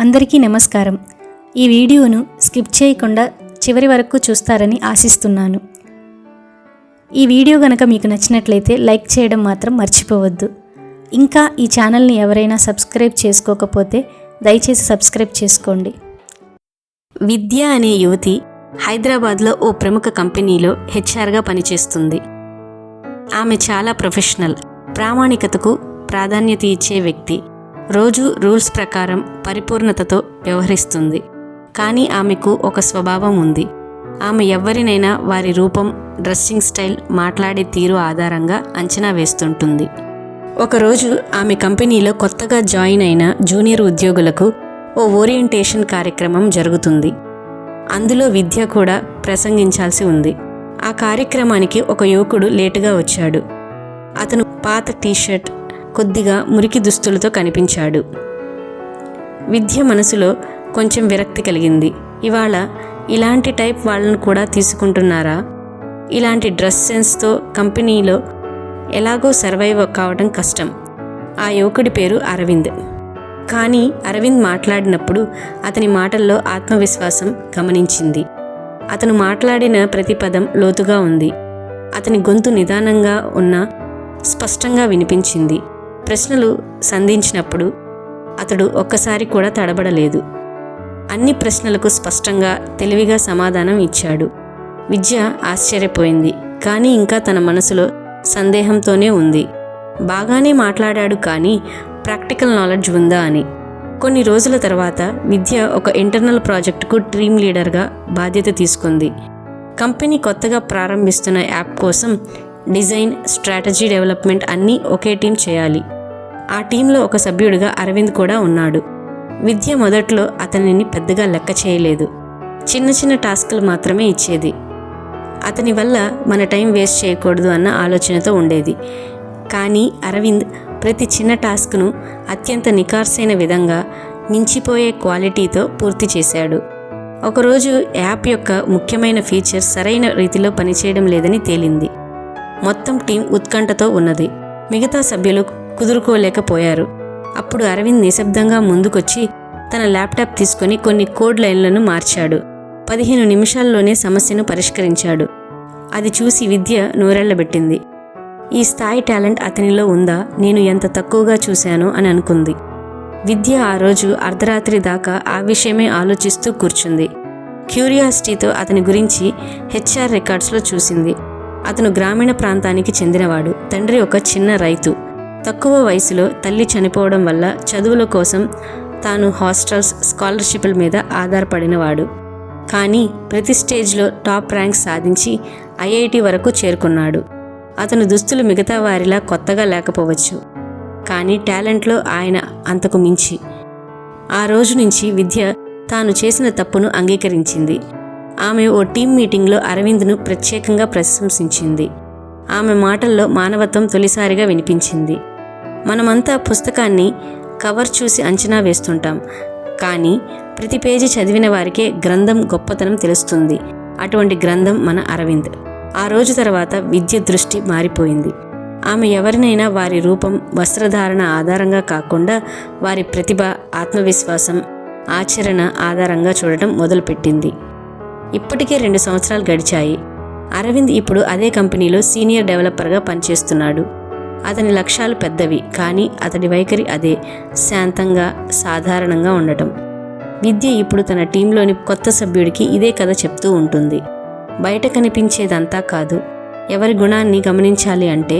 అందరికీ నమస్కారం. ఈ వీడియోను స్కిప్ చేయకుండా చివరి వరకు చూస్తారని ఆశిస్తున్నాను. ఈ వీడియో గనక మీకు నచ్చినట్లయితే లైక్ చేయడం మాత్రం మర్చిపోవద్దు. ఇంకా ఈ ఛానల్ని ఎవరైనా సబ్స్క్రైబ్ చేసుకోకపోతే దయచేసి సబ్స్క్రైబ్ చేసుకోండి. విద్య అనే యువతి హైదరాబాద్లో ఓ ప్రముఖ కంపెనీలో హెచ్ఆర్గా పనిచేస్తుంది. ఆమె చాలా ప్రొఫెషనల్, ప్రామాణికతకు ప్రాధాన్యత ఇచ్చే వ్యక్తి. రోజు రూల్స్ ప్రకారం పరిపూర్ణతతో వ్యవహరిస్తుంది. కానీ ఆమెకు ఒక స్వభావం ఉంది. ఆమె ఎవరినైనా వారి రూపం, డ్రెస్సింగ్ స్టైల్, మాట్లాడే తీరు ఆధారంగా అంచనా వేస్తుంటుంది. ఒకరోజు ఆమె కంపెనీలో కొత్తగా జాయిన్ అయిన జూనియర్ ఉద్యోగులకు ఓ ఓరియంటేషన్ కార్యక్రమం జరుగుతుంది. అందులో విద్య కూడా ప్రసంగించాల్సి ఉంది. ఆ కార్యక్రమానికి ఒక యువకుడు లేటుగా వచ్చాడు. అతను పాత టీషర్ట్, కొద్దిగా మురికి దుస్తులతో కనిపించాడు. విద్య మనసులో కొంచెం విరక్తి కలిగింది. ఇవాళ ఇలాంటి టైప్ వాళ్ళను కూడా తీసుకుంటున్నారా? ఇలాంటి డ్రెస్ సెన్స్తో కంపెనీలో ఎలాగో సర్వైవ్ కావడం కష్టం. ఆ యువకుడి పేరు అరవింద్. కానీ అరవింద్ మాట్లాడినప్పుడు అతని మాటల్లో ఆత్మవిశ్వాసం గమనించింది. అతను మాట్లాడిన ప్రతి పదం లోతుగా ఉంది. అతని గొంతు నిదానంగా ఉన్నా స్పష్టంగా వినిపించింది. ప్రశ్నలు సంధించినప్పుడు అతడు ఒక్కసారి కూడా తడబడలేదు. అన్ని ప్రశ్నలకు స్పష్టంగా, తెలివిగా సమాధానం ఇచ్చాడు. విద్య ఆశ్చర్యపోయింది. కానీ ఇంకా తన మనసులో సందేహంతోనే ఉంది. బాగానే మాట్లాడాడు, కానీ ప్రాక్టికల్ నాలెడ్జ్ ఉందా అని. కొన్ని రోజుల తర్వాత విద్య ఒక ఇంటర్నల్ ప్రాజెక్టుకు టీమ్ లీడర్గా బాధ్యత తీసుకుంది. కంపెనీ కొత్తగా ప్రారంభిస్తున్న యాప్ కోసం డిజైన్, స్ట్రాటజీ డెవలప్మెంట్ అన్నీ ఒకే టీం చేయాలి. ఆ టీంలో ఒక సభ్యుడిగా అరవింద్ కూడా ఉన్నాడు. విద్య మొదట్లో అతనిని పెద్దగా లెక్క చేయలేదు. చిన్న చిన్న టాస్కులు మాత్రమే ఇచ్చేది. అతని వల్ల మన టైం వేస్ట్ చేయకూడదు అన్న ఆలోచనతో ఉండేది. కానీ అరవింద్ ప్రతి చిన్న టాస్క్ను అత్యంత నిఖార్సైన విధంగా, మించిపోయే క్వాలిటీతో పూర్తి చేశాడు. ఒకరోజు యాప్ యొక్క ముఖ్యమైన ఫీచర్ సరైన రీతిలో పనిచేయడం లేదని తేలింది. మొత్తం టీం ఉత్కంఠతో ఉన్నది. మిగతా సభ్యులు కుదురుకోలేకపోయారు. అప్పుడు అరవింద్ నిశ్శబ్దంగా ముందుకొచ్చి తన ల్యాప్టాప్ తీసుకొని కొన్ని కోడ్ లైన్లను మార్చాడు. 15 నిమిషాల్లోనే సమస్యను పరిష్కరించాడు. అది చూసి విద్య నోరెళ్లబెట్టింది. ఈ స్థాయి టాలెంట్ అతనిలో ఉందా? నేను ఎంత తక్కువగా చూశానో అని అనుకుంది. విద్య ఆ రోజు అర్ధరాత్రి దాకా ఆ విషయమే ఆలోచిస్తూ కూర్చుంది. క్యూరియాసిటీతో అతని గురించి హెచ్ఆర్ రికార్డ్స్లో చూసింది. అతను గ్రామీణ ప్రాంతానికి చెందినవాడు. తండ్రి ఒక చిన్న రైతు. తక్కువ వయసులో తల్లి చనిపోవడం వల్ల చదువుల కోసం తాను హాస్టల్స్, స్కాలర్షిప్ల మీద ఆధారపడినవాడు. కానీ ప్రతి స్టేజ్లో టాప్ ర్యాంక్ సాధించి ఐఐటి వరకు చేరుకున్నాడు. అతను దుస్తులు మిగతా వారిలా కొత్తగా లేకపోవచ్చు, కానీ టాలెంట్లో ఆయన అంతకు మించి. ఆ రోజు నుంచి విద్య తాను చేసిన తప్పును అంగీకరించింది. ఆమె ఓ టీం మీటింగ్లో అరవింద్ను ప్రత్యేకంగా ప్రశంసించింది. ఆమె మాటల్లో మానవత్వం తొలిసారిగా వినిపించింది. మనమంతా పుస్తకాన్ని కవర్ చూసి అంచనా వేస్తుంటాం, కానీ ప్రతి పేజీ చదివిన వారికే గ్రంథం గొప్పతనం తెలుస్తుంది. అటువంటి గ్రంథం మన అరవింద్. ఆ రోజు తర్వాత విద్య దృష్టి మారిపోయింది. ఆమె ఎవరినైనా వారి రూపం, వస్త్రధారణ ఆధారంగా కాకుండా వారి ప్రతిభ, ఆత్మవిశ్వాసం, ఆచరణ ఆధారంగా చూడటం మొదలుపెట్టింది. ఇప్పటికే 2 సంవత్సరాలు గడిచాయి. అరవింద్ ఇప్పుడు అదే కంపెనీలో సీనియర్ డెవలపర్గా పనిచేస్తున్నాడు. అతని లక్ష్యాలు పెద్దవి, కానీ అతడి వైఖరి అదే, శాంతంగా, సాధారణంగా ఉండటం. విద్య ఇప్పుడు తన టీంలోని కొత్త సభ్యుడికి ఇదే కథ చెప్తూ ఉంటుంది. బయట కనిపించేదంతా కాదు. ఎవరి గుణాన్ని గమనించాలి అంటే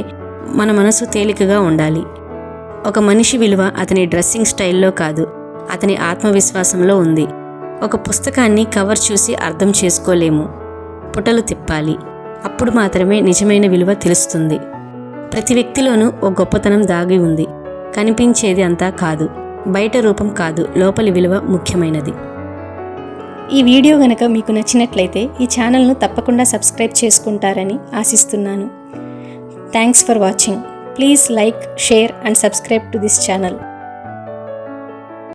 మన మనసు తేలికగా ఉండాలి. ఒక మనిషి విలువ అతని డ్రెస్సింగ్ స్టైల్లో కాదు, అతని ఆత్మవిశ్వాసంలో ఉంది. ఒక పుస్తకాన్ని కవర్ చూసి అర్థం చేసుకోలేము, పుటలు తిప్పాలి. అప్పుడు మాత్రమే నిజమైన విలువ తెలుస్తుంది. ప్రతి వ్యక్తిలోనూ ఓ గొప్పతనం దాగి ఉంది. కనిపించేది అంతా కాదు, బయట రూపం కాదు, లోపలి విలువ ముఖ్యమైనది. ఈ వీడియో గనక మీకు నచ్చినట్లయితే ఈ ఛానల్ను తప్పకుండా సబ్స్క్రైబ్ చేసుకుంటారని ఆశిస్తున్నాను. Thanks for watching. Please like, share and subscribe to this channel.